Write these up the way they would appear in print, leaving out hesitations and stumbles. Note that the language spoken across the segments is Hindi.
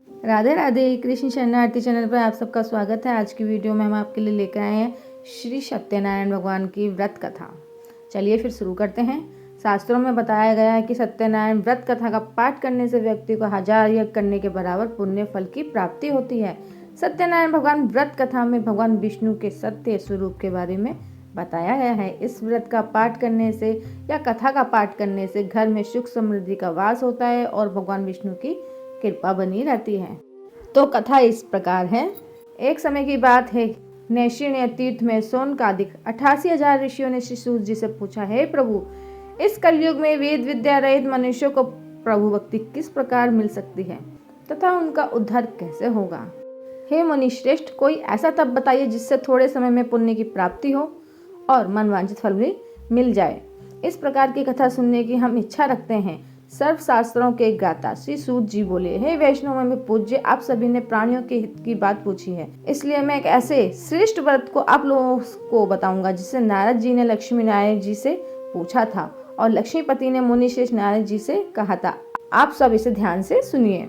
राधे राधे। कृष्ण शरणार्थी चैनल पर आप सबका स्वागत है। आज की वीडियो में हम आपके लिए लेकर आए हैं श्री सत्यनारायण भगवान की व्रत कथा। चलिए फिर शुरू करते हैं। शास्त्रों में बताया गया है कि सत्यनारायण व्रत कथा का पाठ करने से व्यक्ति को 1000 यज्ञ करने के बराबर पुण्य फल की प्राप्ति होती है। सत्यनारायण भगवान व्रत कथा में भगवान विष्णु के सत्य स्वरूप के बारे में बताया गया है। इस व्रत का पाठ करने से या कथा का पाठ करने से घर में सुख समृद्धि का वास होता है और भगवान विष्णु की कृपा बनी रहती है। तो कथा इस प्रकार है। एक समय की बात है, नैशिण्य तीर्थ में सौनकादिक 88,000 ऋषियों ने श्री सूत जी से पूछा, हे प्रभु, इस कलयुग में वेद विद्या रहित मनुष्यों को प्रभु भक्ति किस प्रकार मिल सकती है तथा उनका उद्धार कैसे होगा। हे मुनि श्रेष्ठ, कोई ऐसा तप बताइए जिससे थोड़े समय में पुण्य की प्राप्ति हो और मनवांछित फल भी मिल जाए। इस प्रकार की कथा सुनने की हम इच्छा रखते हैं। सर्व शास्त्रों के गाता श्री सूत जी बोले, हे वैष्णव में पूज्य, आप सभी ने प्राणियों के हित की बात पूछी है, इसलिए मैं एक ऐसे श्रेष्ठ व्रत को आप लोगों को बताऊंगा जिससे नारद जी ने लक्ष्मी नारायण जी से पूछा था और लक्ष्मीपति ने मुनि श्रेष्ठ नारद जी से कहा था। आप सब इसे ध्यान से सुनिए।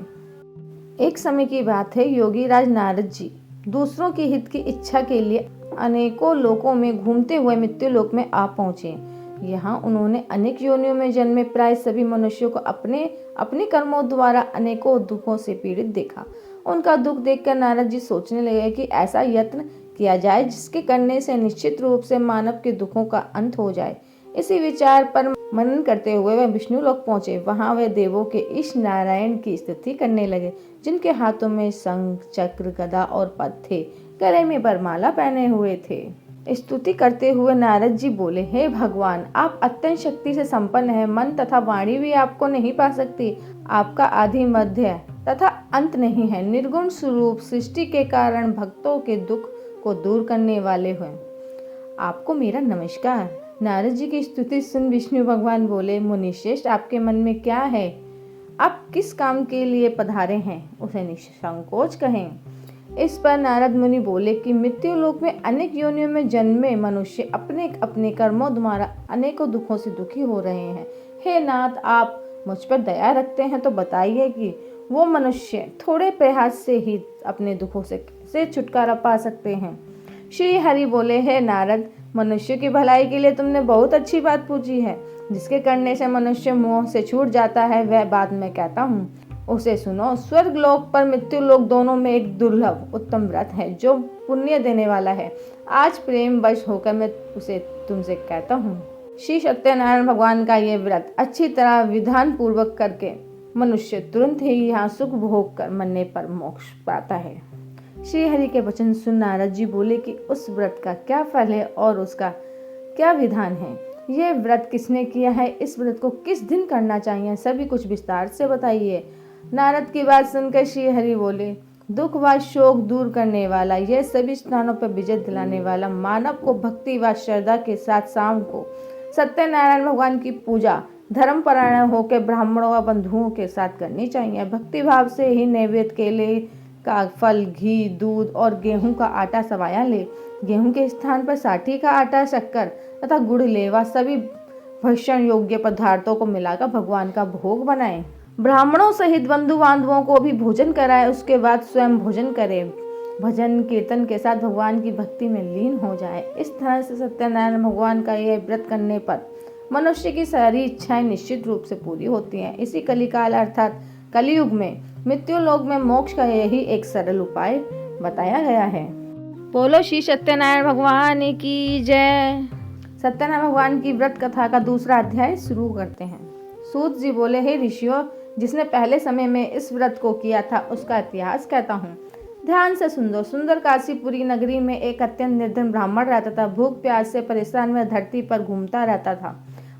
एक समय की बात है, योगी राज नारद जी दूसरों के हित की इच्छा के लिए अनेकों लोकों में घूमते हुए मृत्यु लोक में आ पहुंचे। यहाँ उन्होंने अनेक योनियों में जन्मे प्राय सभी मनुष्यों को अपने अपने कर्मों द्वारा अनेकों दुखों से पीड़ित देखा। उनका दुख देखकर नारद जी सोचने लगे कि ऐसा यत्न किया जाए जिसके करने से निश्चित रूप से मानव के दुखों का अंत हो जाए। इसी विचार पर मनन करते हुए वह विष्णु लोक पहुंचे। वहां वे देवों के इष्ट नारायण की स्तुति करने लगे, जिनके हाथों में शंख, चक्र, गदा और पद्म थे, गले में वरमाला पहने हुए थे। स्तुति करते हुए नारद जी बोले, हे भगवान, आप अत्यंत शक्ति से संपन्न है। मन तथा वाणी भी आपको नहीं पा सकती। आपका आदि मध्य तथा अंत नहीं है। निर्गुण स्वरूप सृष्टि के कारण भक्तों के दुख को दूर करने वाले हैं। आपको मेरा नमस्कार। नारद जी की स्तुति सुन विष्णु भगवान बोले, मुनिश्रेष्ठ, आपके मन में क्या है? आप किस काम के लिए पधारे हैं, उसे निसंकोच कहें। इस पर नारद मुनि बोले कि मृत्यु लोक में अनेक योनियों में जन्मे मनुष्य अपने अपने कर्मों द्वारा अनेकों दुखों से दुखी हो रहे हैं। हे नाथ, आप मुझ पर दया रखते हैं तो बताइए कि वो मनुष्य थोड़े प्रयास से ही अपने दुखों से छुटकारा पा सकते हैं। श्री हरि बोले, हे नारद, मनुष्य की भलाई के लिए तुमने बहुत अच्छी बात पूछी है। जिसके करने से मनुष्य मोह से छूट जाता है वह बात मैं कहता हूँ, उसे सुनो। स्वर्ग लोक पर मृत्यु लोक दोनों में एक दुर्लभ उत्तम व्रत है जो पुण्य देने वाला है। आज प्रेम वश होकर मैं उसे तुमसे कहता हूँ। श्री सत्यनारायण भगवान का ये व्रत अच्छी तरह विधान पूर्वक करके मनुष्य तुरंत ही यहाँ सुख भोग कर मरने पर मोक्ष पाता है। श्री हरि के वचन सुन नारद जी बोले कि उस व्रत का क्या फल है और उसका क्या विधान है। यह व्रत किसने किया है, इस व्रत को किस दिन करना चाहिए, सभी कुछ विस्तार से बताइए। नारद की बात सुनकर श्री हरि बोले, दुख व शोक दूर करने वाला, यह सभी स्थानों पर विजय दिलाने वाला मानव को भक्ति व श्रद्धा के साथ शाम को सत्यनारायण भगवान की पूजा धर्मपरायण होकर ब्राह्मणों व बंधुओं के साथ करनी चाहिए। भक्ति भाव से ही नैवेद्य, केले का फल, घी, दूध और गेहूं का आटा सवाया ले। गेहूं के स्थान पर साठी का आटा, शक्कर तथा गुड़ ले व सभी भक्षण योग्य पदार्थों को मिलाकर भगवान का भोग बनाएं। ब्राह्मणों सहित बंधु बांधवों को भी भोजन कराए। उसके बाद स्वयं भोजन करे। भजन कीर्तन के साथ भगवान की भक्ति में लीन हो जाए। इस तरह से सत्यनारायण भगवान का यह व्रत करने पर मनुष्य की सारी इच्छाएं निश्चित रूप से पूरी होती हैं। इसी कलिकाल अर्थात कलियुग में मृत्यु लोक में मोक्ष का यही एक सरल उपाय बताया गया है। बोलो श्री सत्यनारायण भगवान की जय। सत्यनारायण भगवान की व्रत कथा का दूसरा अध्याय शुरू करते हैं। सूत जी बोले, हे ऋषियों, जिसने पहले समय में इस व्रत को किया था उसका इतिहास कहता हूँ। ध्यान से सुन दो। सुंदर काशीपुरी नगरी में एक अत्यंत निर्धन ब्राह्मण रहता था। भूख प्यास से परेशान वह धरती पर घूमता रहता था।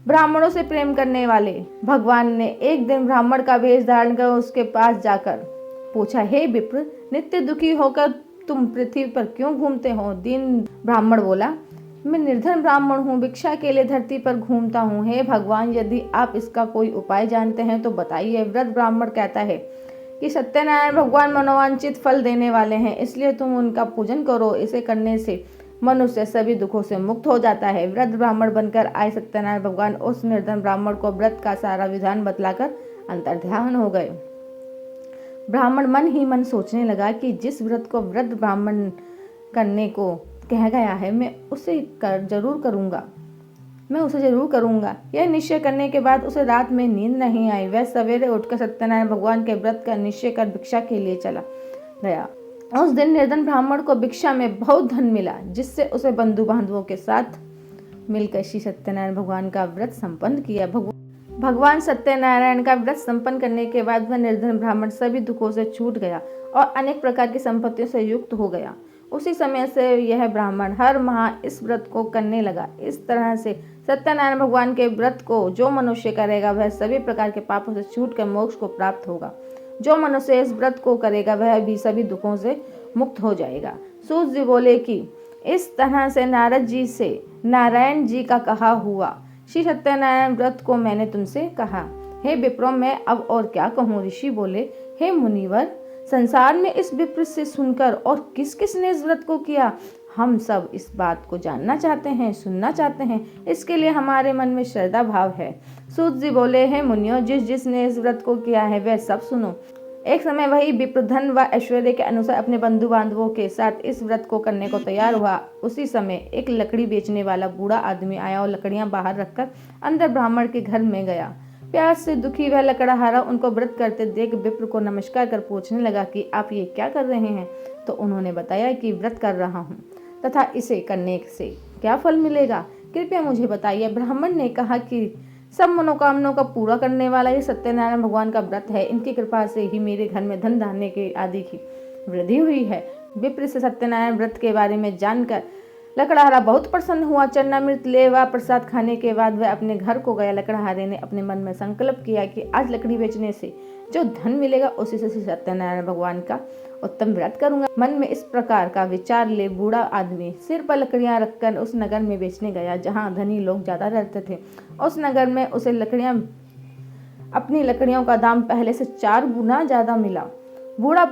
ब्राह्मणों से प्रेम करने वाले भगवान ने एक दिन ब्राह्मण का वेश धारण कर उसके पास जाकर पूछा, हे विप्र, नित्य दुखी होकर तुम पृथ्वी पर क्यों घूमते हो? दीन ब्राह्मण बोला, मैं निर्धन ब्राह्मण हूँ, भिक्षा के लिए धरती पर घूमता हूँ। हे भगवान, यदि आप इसका कोई उपाय जानते हैं तो बताइए। व्रत ब्राह्मण कहता है कि सत्यनारायण भगवान मनोवांछित फल देने वाले हैं, इसलिए तुम उनका पूजन करो। इसे करने से मनुष्य सभी दुखों से मुक्त हो जाता है। व्रत ब्राह्मण बनकर आए सत्यनारायण भगवान उस निर्धन ब्राह्मण को व्रत का सारा विधान बतलाकर अंतर्ध्यान हो गए। ब्राह्मण मन ही मन सोचने लगा कि जिस व्रत को वृद्ध ब्राह्मण करने को कह गया है मैं उसे जरूर करूंगा। यह निश्चय करने के बाद उसे रात में नींद नहीं आई। वह सवेरे उठकर सत्यनारायण भगवान के व्रत का निश्चय कर भिक्षा के लिए चला गया। उस दिन निर्धन ब्राह्मण को भिक्षा में बहुत धन मिला, जिससे उसे बंधु बांधवों के साथ मिलकर श्री सत्यनारायण भगवान का व्रत संपन्न किया। भगवान सत्यनारायण का व्रत संपन्न करने के बाद वह निर्धन ब्राह्मण सभी दुखों से छूट गया और अनेक प्रकार की संपत्तियों से युक्त हो गया। उसी समय से यह ब्राह्मण हर माह इस व्रत को करने लगा। इस तरह से सत्यनारायण भगवान के व्रत को जो मनुष्य करेगा वह सभी प्रकार के पापों से छूटकर मोक्ष को प्राप्त होगा। जो मनुष्य इस व्रत को करेगा वह भी सभी दुखों से मुक्त हो जाएगा। सूत जी बोले कि इस तरह से नारद जी से नारायण जी का कहा हुआ। श्री सत्यनारायण व्रत को मैंने तुमसे कहा। हे विप्रो, मैं अब और क्या कहूँ। ऋषि बोले, हे मुनिवर, संसार में इस विप्र से सुनकर और किस किस ने इस व्रत को किया, हम सब इस बात को जानना चाहते हैं, सुनना चाहते हैं। इसके लिए हमारे मन में श्रद्धा भाव है। सूत जी बोले, हे मुनियों, जिसने इस व्रत को किया है वह सब सुनो। एक समय वही विप्र धन व ऐश्वर्य के अनुसार अपने बंधु बांधवों के साथ इस व्रत को करने को तैयार हुआ। उसी समय एक लकड़ी बेचने वाला बूढ़ा आदमी आया और लकड़ियां बाहर रखकर अंदर ब्राह्मण के घर में गया। प्यास से दुखी वह लकड़हारा उनको व्रत करते देख विप्र को नमस्कार कर पूछने लगा कि आप ये क्या कर रहे हैं। तो उन्होंने बताया कि व्रत कर रहा हूँ तथा इसे करने से क्या फल मिलेगा, कृपया मुझे बताइए। ब्राह्मण ने कहा कि सब मनोकामनाओं का पूरा करने वाला ये सत्यनारायण भगवान का व्रत है। इनकी कृपा से ही मेरे घर में धन धान्य के आदि की वृद्धि हुई है। विप्र से सत्यनारायण व्रत के बारे में जानकर लकड़हारा बहुत प्रसन्न हुआ। चरणामृत ले व प्रसाद खाने के बाद वह अपने घर को गया। लकड़हारे ने अपने मन में संकल्प किया कि आज लकड़ी बेचने से जो धन मिलेगा उसी से सत्यनारायण भगवान का उत्तम व्रत करूंगा। मन में इस प्रकार का विचार ले बूढ़ा आदमी सिर पर लकड़ियां रखकर उस नगर में बेचने गया जहां धनी लोग ज्यादा रहते थे। उस नगर में उसे अपनी लकड़ियों का दाम पहले से 4 गुना ज्यादा मिला। बूढ़ा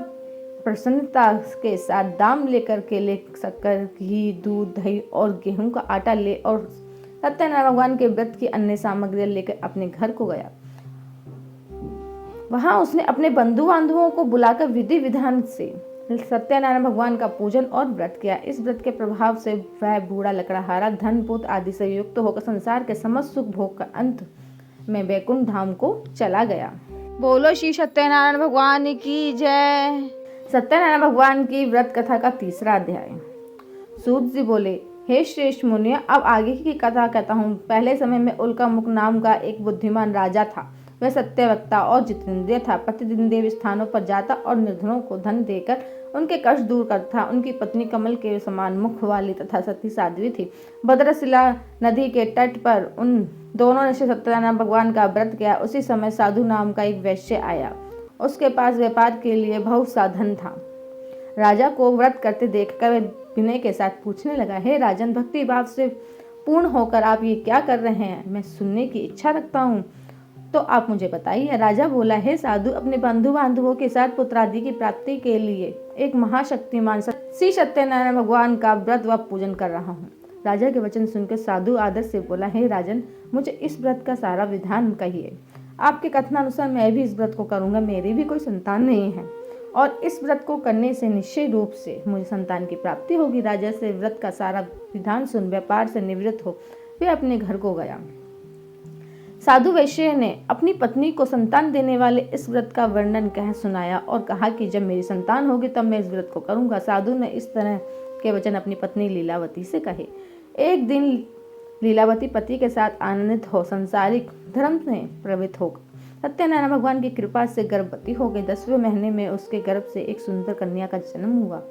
प्रसन्नता के साथ दाम लेकर केले, शक्कर, घी, दूध, दही और गेहूं का आटा ले और सत्यनारायण भगवान के व्रत की अन्य सामग्री लेकर अपने घर को गया। वहां उसने अपने बंधु बांधवों को बुलाकर विधि विधान से सत्यनारायण भगवान का पूजन और व्रत किया। इस व्रत के प्रभाव से वह बूढ़ा लकड़हारा धन पुत्र आदि से युक्त होकर संसार के समस्त सुख भोग कर अंत में वैकुंठ धाम को चला गया। बोलो श्री सत्यनारायण भगवान की जय। सत्यनारायण भगवान की व्रत कथा का 3रा अध्याय। सूत जी बोले, हे श्रेष्ठ मुनियों, अब आगे की कथा कहता हूँ। पहले समय में उल्कामुख नाम का एक बुद्धिमान राजा था। वह सत्यवक्ता और जितेंद्रिय था। प्रतिदिन देव स्थानों पर जाता और निर्धनों को धन देकर उनके कष्ट दूर करता। उनकी पत्नी कमल के समान मुख वाली तथा सती साध्वी थी। भद्रशिला नदी के तट पर उन दोनों ने सत्यनारायण भगवान का व्रत किया। उसी समय साधु नाम का एक वैश्य आया। उसके पास व्यापार के लिए बहुत सा धन था। राजा को व्रत करते देखकर वह विनय के साथ पूछने लगा, हे राजन, भक्ति भाव से पूर्ण होकर आप ये क्या कर रहे हैं? मैं सुनने की इच्छा रखता हूँ, तो आप मुझे बताइए। राजा बोला, हे साधु, अपने बंधु बांधवों के साथ पुत्रादि की प्राप्ति के लिए एक महाशक्तिमान श्री सत्यनारायण भगवान का व्रत व पूजन कर रहा हूँ। राजा के वचन सुनकर साधु आदर से बोला, हे राजन, मुझे इस व्रत का सारा विधान कहिए। आपके कथनानुसार मैं भी इस व्रत को करूंगा। मेरी भी कोई संतान नहीं है और इस व्रत को करने से निश्चय रूप से मुझे संतान की प्राप्ति होगी। राजा से व्रत का सारा विधान सुन व्यापार से निवृत्त हो वे अपने घर को गया। साधु वैश्य ने अपनी पत्नी को संतान देने वाले इस व्रत का वर्णन कह सुनाया और कहा कि जब मेरी संतान होगी तब मैं इस व्रत को करूंगा। साधु ने इस तरह के वचन अपनी पत्नी लीलावती से कहे। एक दिन लीलावती पति के साथ आनंदित हो संसारिक धर्म में प्रवृत्त हो सत्यनारायण भगवान की कृपा से गर्भवती हो गई। 10वें महीने में उसके गर्भ से एक सुंदर कन्या का जन्म हुआ।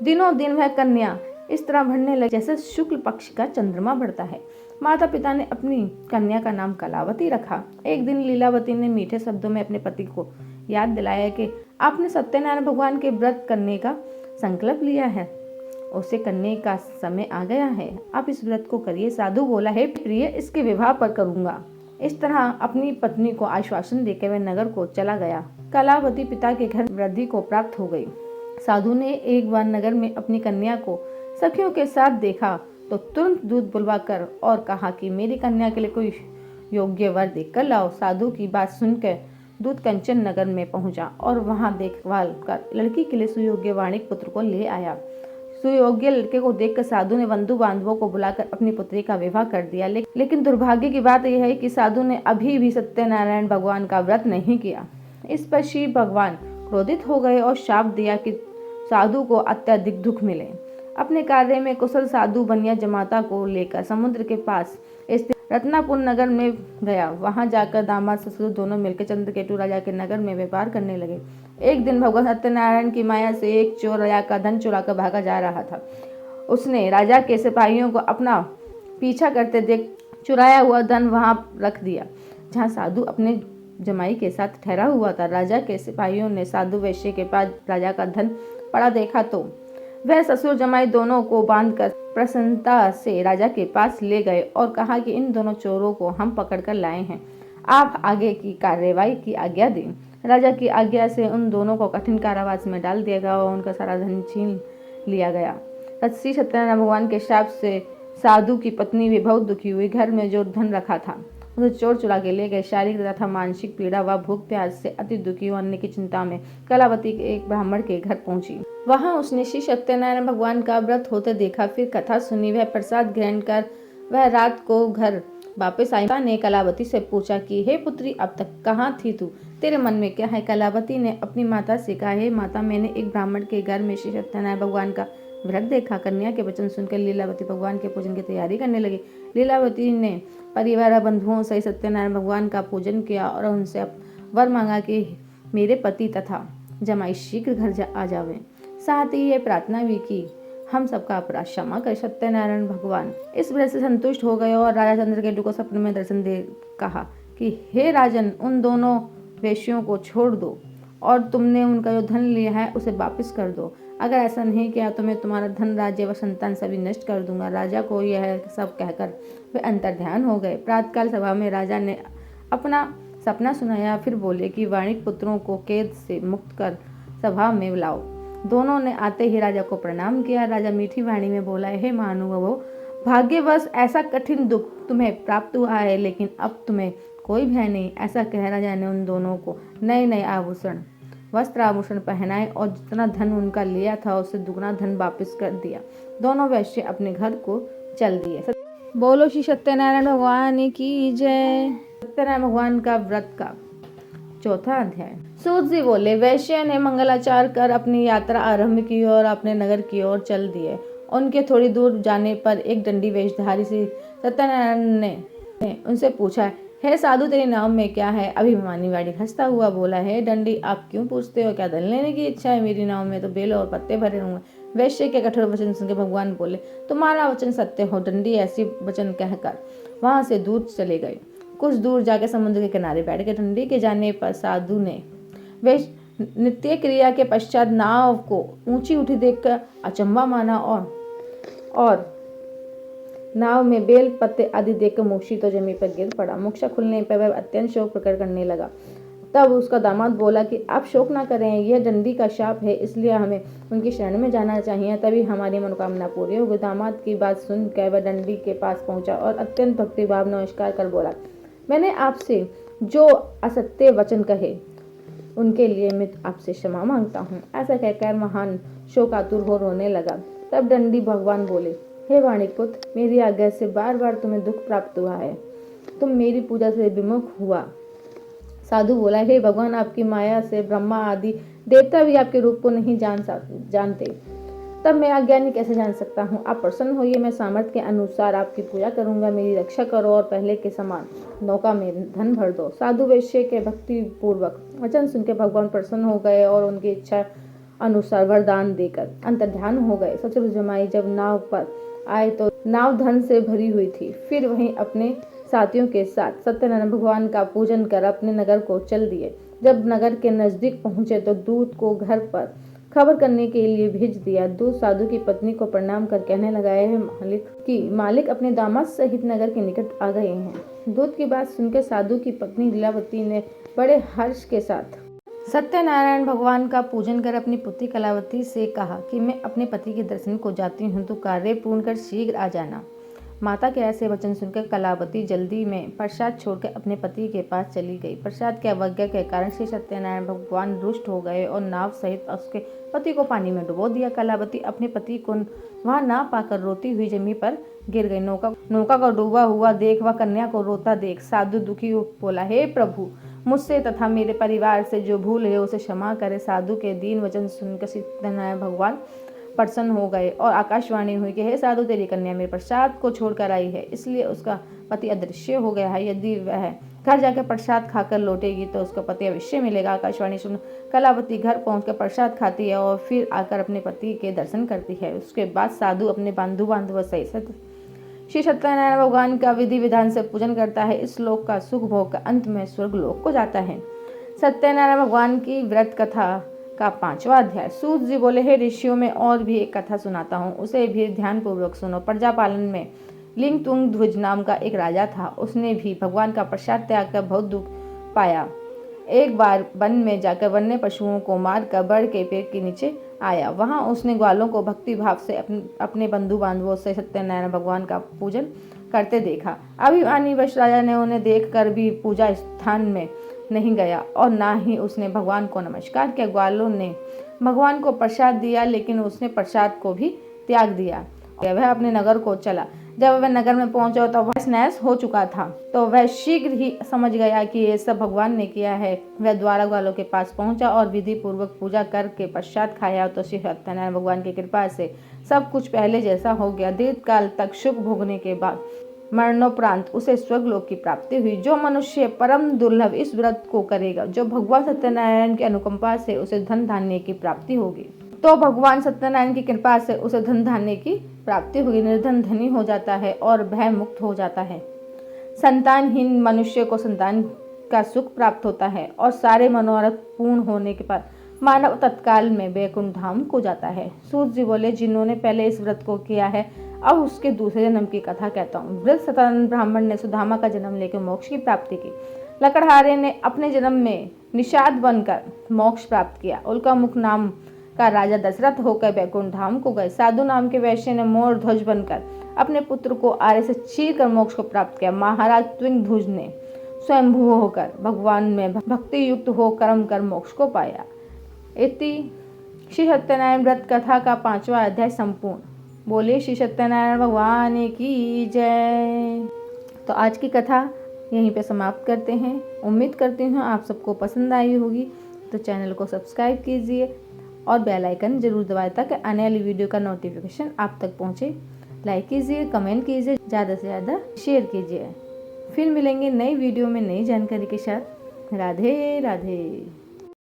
दिनों दिन वह कन्या इस तरह बढ़ने लगी जैसे शुक्ल पक्ष का चंद्रमा बढ़ता है। माता पिता ने अपनी कन्या का नाम कलावती रखा। एक दिन लीलावती ने मीठे शब्दों में अपने पति को याद दिलाया कि आपने सत्यनारायण भगवान के व्रत करने का संकल्प लिया है, उसे करने का समय आ गया है, आप इस व्रत को करिए। साधु बोला, हे प्रिय, इसके विवाह पर करूंगा। इस तरह अपनी पत्नी को आश्वासन देकर वह नगर को चला गया। कलावती पिता के घर वृद्धि को प्राप्त हो गई। साधु ने एक बार नगर में अपनी कन्या को सखियों के साथ देखा तो तुरंत दूध बुलवाकर और कहा कि मेरी कन्या के लिए कोई योग्य वर देखकर लाओ। साधु की बात सुनकर दूत कंचन नगर में पहुंचा और वहां देखभाल कर लड़की के लिए सुयोग्य वाणिक पुत्र को ले आया। सुयोग्य लड़के को देखकर साधु ने बंधु बांधवों को बुलाकर अपनी पुत्री का विवाह कर दिया। लेकिन दुर्भाग्य की बात यह है कि साधु ने अभी भी सत्यनारायण भगवान का व्रत नहीं किया। इस पर शिव भगवान क्रोधित हो गए और शाप दिया कि साधु को अत्यधिक दुख मिले। अपने कार्य में कुशल साधु बनिया जमाता को लेकर समुद्र के पास स्थित रत्नापुर नगर में गया। वहां जाकर दामाद ससुर दोनों मिलकर चंद्रकेतु राजा के नगर में व्यापार करने लगे। एक दिन भगवान सत्यनारायण की माया से एक चोर राजा का धन चुराकर भागा जा रहा था। उसने राजा के सिपाहियों को अपना पीछा करते देख चुराया हुआ धन वहां रख दिया जहां साधु अपने जमाई के साथ ठहरा हुआ था। राजा के सिपाहियों ने साधु वैश्य के पास राजा का धन पड़ा देखा तो वह ससुर जमाई दोनों को बांधकर प्रसन्नता से राजा के पास ले गए और कहा कि इन दोनों चोरों को हम पकड़कर लाए हैं, आप आगे की कार्यवाही की आज्ञा दें। राजा की आज्ञा से उन दोनों को कठिन कारावास में डाल दिया गया और उनका सारा धन छीन लिया गया। श्री सत्यनारायण भगवान के शाप से साधु की पत्नी भी बहुत दुखी हुई। घर में जो धन रखा था उसे चोर चुरा के ले गए। शारीरिक तथा मानसिक पीड़ा व भूख प्यास से अति दुखी होने की चिंता में कलावती के एक ब्राह्मण के घर पहुंची। वहां उसने श्री सत्यनारायण भगवान का व्रत होते देखा, फिर कथा सुनी। वह प्रसाद ग्रहण कर वह रात को घर वापस आई। ने कलावती से पूछा कि हे पुत्री, अब तक कहाँ थी तू? तेरे मन में क्या है? कलावती ने अपनी माता से कहा, हे माता, मैंने एक ब्राह्मण के घर में श्री सत्यनारायण भगवान का व्रत देखा। कन्या के वचन सुनकर लीलावती भगवान के पूजन की तैयारी करने लगी। लीलावती ने परिवार बंधुओं से सत्यनारायण भगवान का पूजन किया और उनसे वर मांगा कि मेरे पति तथा जमाई शीघ्र घर आ जावें। साथ ही ये प्रार्थना भी की, हम सबका अपराध क्षमा कर। सत्यनारायण भगवान इस व्रत से संतुष्ट हो गए और राजा चंद्रकेतु को सपने में दर्शन दे कहा कि हे राजन, उन दोनों वेश्यों को छोड़ दो और तुमने उनका जो धन लिया है उसे वापस कर दो। अगर ऐसा नहीं किया तो मैं तुम्हारा धन, राज्य व संतान सभी नष्ट कर दूंगा। राजा को यह सब कहकर वे अंतर्ध्यान हो गए। प्रातःकाल सभा में राजा ने अपना सपना सुनाया, फिर बोले कि वाणिक पुत्रों को कैद से मुक्त कर सभा में बुलाओ। दोनों ने आते ही राजा को प्रणाम किया। राजा मीठी वाणी में बोला, हे महानुभावों, भाग्यवश ऐसा कठिन दुख तुम्हें प्राप्त हुआ है, लेकिन अब तुम्हें कोई भय नहीं। ऐसा कह राजा ने उन दोनों को नए नए आभूषण, वस्त्र आभूषण पहनाए और जितना धन उनका लिया था उससे दुगना धन वापस कर दिया। दोनों वैश्य अपने घर को चल दिए। बोलो श्री सत्यनारायण भगवान की जय। सत्यनारायण भगवान का व्रत का चौथा अध्याय। सूत जी बोले, वैश्य ने मंगलाचार कर अपनी यात्रा आरंभ की और अपने नगर की ओर चल दिए। उनके थोड़ी दूर जाने पर एक दंडी वेशधारी से सत्यनारायण ने उनसे पूछा, हे साधु, तेरी नाव में क्या है? अभिमानी वाणी हंसता हुआ बोला, हे दंडी, आप क्यों पूछते हो? क्या धन लेने की इच्छा है? मेरी नाव में तो बेल और पत्ते भरे हुए। वैश्य के कठोर वचन सुनकर भगवान बोले, तुम्हारा वचन सत्य हो। दंडी ऐसी वचन कहकर वहां से दूर चले गए। कुछ दूर जाकर समुद्र के किनारे बैठ गए। दंडी के जाने पर साधु ने नित्य क्रिया के पश्चात नाव को ऊंची उठी देखकर अचंबा माना और नाव में बेल पत्ते आदि देखकर मूर्छित तो जमीन पर गिर पड़ा। मोक्षा खुलने पर वह अत्यंत शोक प्रकट करने लगा। तब उसका दामाद बोला कि आप शोक ना करें, यह दंडी का शाप है, इसलिए हमें उनकी शरण में जाना चाहिए, तभी हमारी मनोकामना पूरी होगी। दामाद की बात सुनकर वह दंडी के पास पहुंचा और अत्यंत भक्तिभाव नमस्कार कर बोला, मैंने आपसे जो असत्य वचन कहे उनके लिए मैं आपसे क्षमा मांगता हूँ। ऐसा कहकर महान शोकातुर हो रोने लगा। तब दंडी भगवान बोले, हे वाणिक पुत्र, मेरी आज्ञा से बार बार तुम्हें दुख प्राप्त हुआ है, तुम मेरी पूजा से विमुख हुआ। साधु बोला, हे भगवान, आपकी माया से ब्रह्मा आदि देवता भी आपके रूप को नहीं जानते, तब मैं अज्ञानी कैसे जान सकता हूँ? आप प्रसन्न होइए, मैं सामर्थ्य के अनुसार आपकी पूजा करूंगा। मेरी रक्षा करो और पहले के समान नौका में धन भर दो। साधु वैश्य के भक्ति पूर्वक वचन सुनकर भगवान प्रसन्न हो गए और उनकी इच्छा अनुसार वरदान देकर अंतर्ध्यान हो गए। ससुर जमाई जब नाव पर आए तो नाव धन से भरी हुई थी। फिर वहीं अपने साथियों के साथ सत्यनारायण भगवान का पूजन कर अपने नगर को चल दिए। जब नगर के नजदीक पहुंचे तो दूत को घर पर खबर करने के लिए भेज दिया। दूत साधु की पत्नी को प्रणाम कर कहने लगा, है मालिक अपने दामाद सहित नगर के निकट आ गए हैं। दूत की बात सुनकर साधु की पत्नी लीलावती ने बड़े हर्ष के साथ सत्यनारायण भगवान का पूजन कर अपनी पुत्री कलावती से कहा कि मैं अपने पति के दर्शन को जाती हूँ, तो कार्य पूर्ण कर शीघ्र आ जाना। माता के ऐसे वचन सुनकर कलावती जल्दी में प्रसाद छोड़कर अपने पति के पास चली गई। प्रसाद की अवज्ञा के कारण श्री सत्यनारायण भगवान रुष्ट हो गए और नाव सहित उसके पति को पानी में डुबो दिया। कलावती अपने पति को वहां ना पाकर रोती हुई जमीन पर गिर गई। नौका को डूबा हुआ देख वह कन्या को रोता देख साधु दुखी हो बोला, हे प्रभु, मुझसे तथा मेरे परिवार से जो भूल है उसे क्षमा करे। साधु के दीन वचन सुनकर सत्यनारायण भगवान प्रसन्न हो गए और आकाशवाणी हुई कि हे साधु, तेरी कन्या मेरे प्रसाद को छोड़कर आई है, इसलिए उसका पति अदृश्य हो गया है। यदि वह घर जाकर प्रसाद खाकर लौटेगी तो उसका पति अवश्य मिलेगा। आकाशवाणी सुन कलावती घर पहुंचकर प्रसाद खाती है और फिर आकर अपने पति के दर्शन करती है। उसके बाद साधु अपने बंधु बांधव सहित श्री सत्यनारायण भगवान का विधि विधान से पूजन करता है। इस लोक का सुख भोग का अंत में स्वर्ग लोक को जाता है। सत्यनारायण भगवान की व्रत कथा का 5वां अध्याय। सूत जी बोले, हे ऋषियों, में और भी एक कथा सुनाता हूँ, उसे भी ध्यान पूर्वक सुनो। प्रजापालन में लिंग तुंग ध्वज नाम का एक राजा था। उसने भी भगवान का प्रसाद त्याग कर बहुत दुख पाया। एक बार वन में जाकर वन्य पशुओं को मार कर बड़ के पेड़ के नीचे आया। वहां उसने ग्वालों को भक्ति भाव से अपने बंधु बांधवों से सत्यनारायण भगवान का पूजन करते देखा। अभिमानी वश राजा ने उन्हें देखकर भी पूजा स्थान में नहीं गया और ना ही उसने भगवान को नमस्कार किया। ग्वालों ने भगवान को प्रसाद दिया, लेकिन उसने प्रसाद को भी त्याग दिया। वह अपने नगर को चला। जब वह नगर में पहुंचा तो वह स्नान हो चुका था, तो वह शीघ्र ही समझ गया कि ये सब भगवान ने किया है। वह द्वारा ग्वालों के पास पहुंचा और विधि पूर्वक पूजा करके प्रसाद खाया तो श्री सत्यनारायण भगवान की कृपा से सब कुछ पहले जैसा हो गया। दीर्घ काल तक सुख भोगने के बाद मरणोपरांत उसे स्वर्गलोक की प्राप्ति हुई। जो मनुष्य परम दुर्लभ इस व्रत को करेगा, जो भगवान सत्यनारायण की अनुकंपा से उसे धन धान्य की प्राप्ति होगी, तो भगवान सत्यनारायण की कृपा से उसे धन धान्य की प्राप्ति हुई। निर्धन धनी हो जाता है और भय मुक्त हो जाता है। संतानहीन मनुष्य को संतान का सुख प्राप्त होता है और सारे मनोरथ पूर्ण होने के बाद मानव तत्काल में वैकुंठ धाम को जाता है। सूत जी बोले, जिन्होंने पहले इस व्रत को किया है, अब उसके दूसरे जन्म की कथा कहता हूँ। वृद्ध सतानंद ब्राह्मण ने सुदामा का जन्म लेकर मोक्ष की प्राप्ति की। लकड़हारे ने अपने जन्म में निषाद बनकर मोक्ष प्राप्त किया। उनका मुख नाम का राजा दशरथ होकर वैकुंठ धाम को गए। साधु नाम के वैश्य ने मोर ध्वज बनकर अपने पुत्र को आरे से चीर कर मोक्ष को प्राप्त किया। महाराज त्विंग ध्वज ने स्वयंभू होकर भगवान में भक्ति युक्त हो कर्म कर मोक्ष को पाया। इति श्री सत्यनारायण व्रत कथा का 5वां अध्याय संपूर्ण। बोले श्री सत्यनारायण भगवान की जय। तो आज की कथा यहीं पे समाप्त करते हैं। उम्मीद करती हूँ आप सबको पसंद आई होगी। तो चैनल को सब्सक्राइब कीजिए और बेल आइकन जरूर दबाएं ताकि आने वाली वीडियो का नोटिफिकेशन आप तक पहुँचे। लाइक कीजिए, कमेंट कीजिए, ज़्यादा से ज़्यादा शेयर कीजिए। फिर मिलेंगे नई वीडियो में नई जानकारी के साथ। राधे राधे।